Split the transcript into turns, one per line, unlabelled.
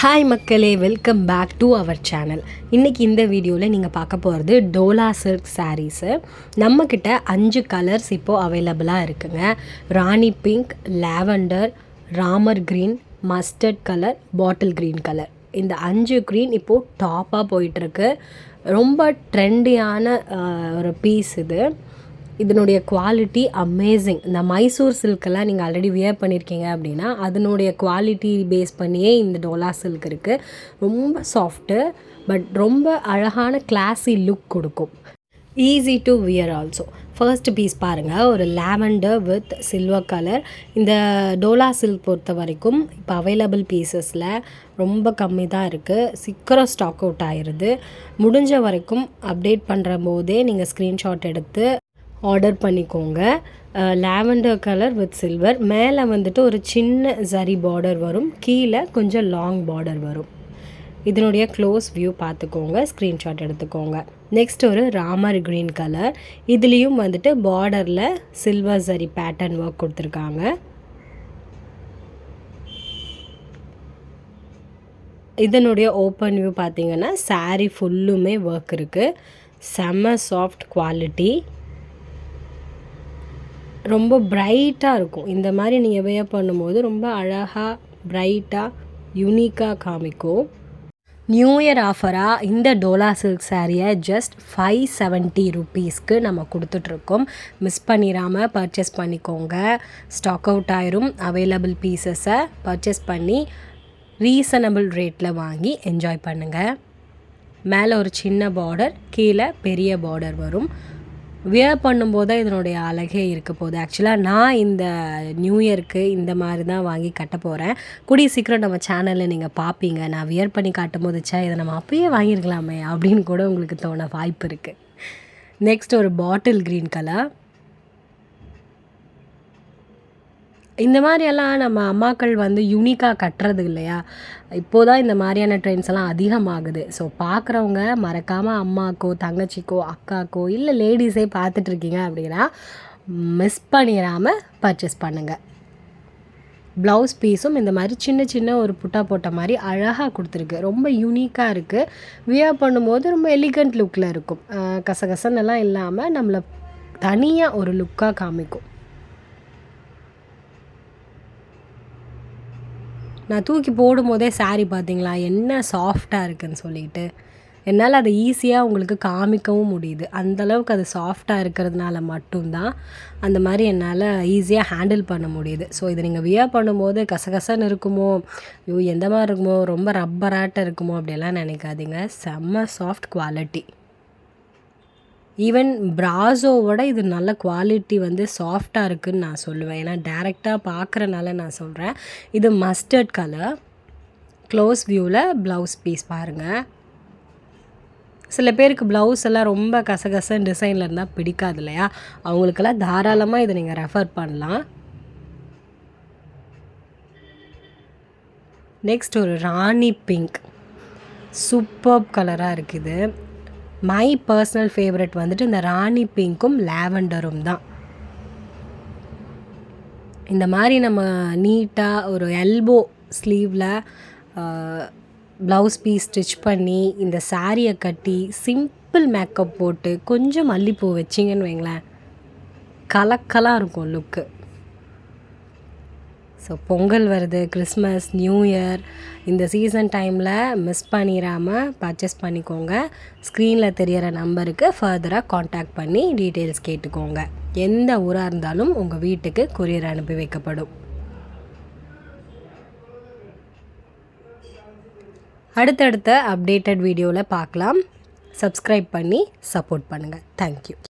Hi மக்களே, welcome back to our channel. இன்றைக்கி இந்த வீடியோவில் நீங்கள் பார்க்க போகிறது டோலா சில்க் சாரீஸு. நம்மக்கிட்ட 5 கலர்ஸ் இப்போது அவைலபிளாக இருக்குங்க. Rani pink, lavender, Ramar green, mustard colour, bottle green colour. இந்த 5 க்ரீன் இப்போது டாப்பாக போயிட்டுருக்கு. ரொம்ப ட்ரெண்டியான ஒரு பீஸ் இது. இதனுடைய குவாலிட்டி அமேசிங். இந்த மைசூர் சில்கெல்லாம் நீங்கள் ஆல்ரெடி வியர் பண்ணியிருக்கீங்க அப்படின்னா அதனுடைய குவாலிட்டி பேஸ் பண்ணியே இந்த டோலா சில்க் இருக்குது. ரொம்ப சாஃப்ட்டு, பட் ரொம்ப அழகான கிளாஸி லுக் கொடுக்கும். Easy to wear also. First piece பாருங்கள், ஒரு லாவெண்டர் வித் சில்வர் கலர். இந்த டோலா சில்க் பொறுத்த வரைக்கும் இப்போ அவைலபிள் பீசஸில் ரொம்ப கம்மி தான் இருக்குது. சீக்கிரம் ஸ்டாக் அவுட் ஆயிடுது. முடிஞ்ச வரைக்கும் அப்டேட் பண்ணுற போதே நீங்கள் ஸ்க்ரீன்ஷாட் எடுத்து ஆர்டர் பண்ணிக்கோங்க. Lavender colour with silver. மேலே வந்துட்டு ஒரு சின்ன ஜரி பார்டர் வரும், கீழே கொஞ்சம் லாங் பார்டர் வரும். இதனுடைய க்ளோஸ் வியூ பார்த்துக்கோங்க, ஸ்க்ரீன்ஷாட் எடுத்துக்கோங்க. நெக்ஸ்ட் ஒரு ராமர் க்ரீன் கலர். இதுலேயும் வந்துட்டு பார்டரில் சில்வர் ஜரி பேட்டர்ன் ஒர்க் கொடுத்துருக்காங்க. இதனுடைய ஓப்பன் வியூ பார்த்திங்கன்னா சாரீ ஃபுல்லுமே ஒர்க் இருக்குது. செம்ம சாஃப்ட் குவாலிட்டி, ரொம்ப பிரைட்டாக இருக்கும். இந்த மாதிரி நீங்கள் வியர் பண்ணும்போது ரொம்ப அழகாக பிரைட்டாக யூனிக்காக காமிக்கும். நியூ இயர் ஆஃபராக இந்த டோலா சில்க் சாரியை ஜஸ்ட் 570 ருபீஸ்க்கு நம்ம கொடுத்துட்ருக்கோம். மிஸ் பண்ணிடாமல் பர்ச்சேஸ் பண்ணிக்கோங்க. ஸ்டாக் அவுட் ஆயிரும். அவைலபிள் பீசஸை பர்ச்சேஸ் பண்ணி ரீசனபிள் ரேட்டில் வாங்கி என்ஜாய் பண்ணுங்கள். மேலே ஒரு சின்ன பார்டர், கீழே பெரிய பார்டர் வரும். வியர் பண்ணும்போது இதனுடைய அழகே இருக்க போகுது. ஆக்சுவலாக நான் இந்த நியூ இயருக்கு இந்த மாதிரி தான் வாங்கி கட்ட போகிறேன். கூடிய சீக்கிரம் நம்ம சேனலில் நீங்கள் பார்ப்பீங்க. நான் வியர் பண்ணி காட்டும் போது இதை நம்ம அப்பயே வாங்கியிருக்கலாமே அப்படின்னு கூட உங்களுக்கு தோண வாய்ப்பு இருக்குது. நெக்ஸ்ட் ஒரு பாட்டில் க்ரீன் கலர். இந்த மாதிரியெல்லாம் நம்ம அம்மாக்கள் யூனிக்காக கட்டுறது இல்லையா? இப்போது தான் இந்த மாதிரியான ட்ரெண்ட்ஸ் எல்லாம் அதிகமாகுது. ஸோ பார்க்குறவங்க மறக்காமல் அம்மாக்கோ, தங்கச்சிக்கோ, அக்காக்கோ, இல்லை லேடிஸே பார்த்துட்ருக்கீங்க அப்படின்னா மிஸ் பண்ணிடாமல் பர்ச்சேஸ் பண்ணுங்கள். ப்ளவுஸ் பீஸும் இந்த மாதிரி சின்ன சின்ன ஒரு புட்டா போட்ட மாதிரி அழகாக கொடுத்துருக்கு. ரொம்ப யூனிக்காக இருக்குது. வியர் பண்ணும்போது ரொம்ப எலிகண்ட் லுக்கில் இருக்கும். கசகசன்னெல்லாம் இல்லாமல் நம்மளை தனியாக ஒரு லுக்காக காமிக்கும். நான் தூக்கி போடும்போதே சாரீ பார்த்தீங்களா என்ன சாஃப்டாக இருக்குதுன்னு சொல்லிட்டு. என்னால் அதை ஈஸியாக உங்களுக்கு காமிக்கவும் முடியுது. அந்தளவுக்கு அது சாஃப்டாக இருக்கிறதுனால மட்டும்தான் அந்த மாதிரி என்னால் ஈஸியாக ஹேண்டில் பண்ண முடியுது. ஸோ இதை நீங்கள் வியர் பண்ணும்போது கசகசன்னு இருக்குமோ, ஐயோ எந்த மாதிரி இருக்குமோ, ரொம்ப ரப்பராட்டம் இருக்குமோ அப்படியெல்லாம் நினைக்காதீங்க. செம்ம சாஃப்ட் குவாலிட்டி. ஈவன் ப்ராஸோவோட இது நல்ல குவாலிட்டி சாஃப்டாக இருக்குதுன்னு நான் சொல்லுவேன். ஏன்னா டேரெக்டாக பார்க்குறனால நான் சொல்கிறேன். இது மஸ்டர்ட் கலர். க்ளோஸ் வியூவில் ப்ளவுஸ் பீஸ் பாருங்கள். சில பேருக்கு ப்ளவுஸ் எல்லாம் ரொம்ப கசகசன்னு டிசைனில் இருந்தால் பிடிக்காது இல்லையா? அவங்களுக்கெல்லாம் தாராளமாக இதை நீங்கள் ரெஃபர் பண்ணலாம். நெக்ஸ்ட் ஒரு ராணி பிங்க். சூப்பர் கலராக இருக்குது. மை பர்சனல் ஃபேவரட் இந்த ராணி பிங்க்கும் லாவெண்டரும் தான். இந்த மாதிரி நம்ம நீட்டாக ஒரு எல்போ ஸ்லீவில் ப்ளவுஸ் பீஸ் ஸ்டிச் பண்ணி இந்த சாரியை கட்டி சிம்பிள் மேக்கப் போட்டு கொஞ்சம் மல்லிப்பூ வச்சிங்கன்னு வைங்களேன், கலக்கலாக இருக்கும் லுக்கு. ஸோ பொங்கல் வருது, கிறிஸ்மஸ், நியூ இயர், இந்த சீசன் டைமில் மிஸ் பண்ணிடாமல் பர்ச்சேஸ் பண்ணிக்கோங்க. ஸ்க்ரீனில் தெரிகிற நம்பருக்கு ஃபர்தராக காண்டாக்ட் பண்ணி டீட்டெயில்ஸ் கேட்டுக்கோங்க. எந்த ஊராக இருந்தாலும் உங்கள் வீட்டுக்கு கொரியர் அனுப்பி வைக்கப்படும். அடுத்தடுத்த அப்டேட்டட் வீடியோவில் பார்க்கலாம். சப்ஸ்கிரைப் பண்ணி சப்போர்ட் பண்ணுங்கள். தேங்க்யூ.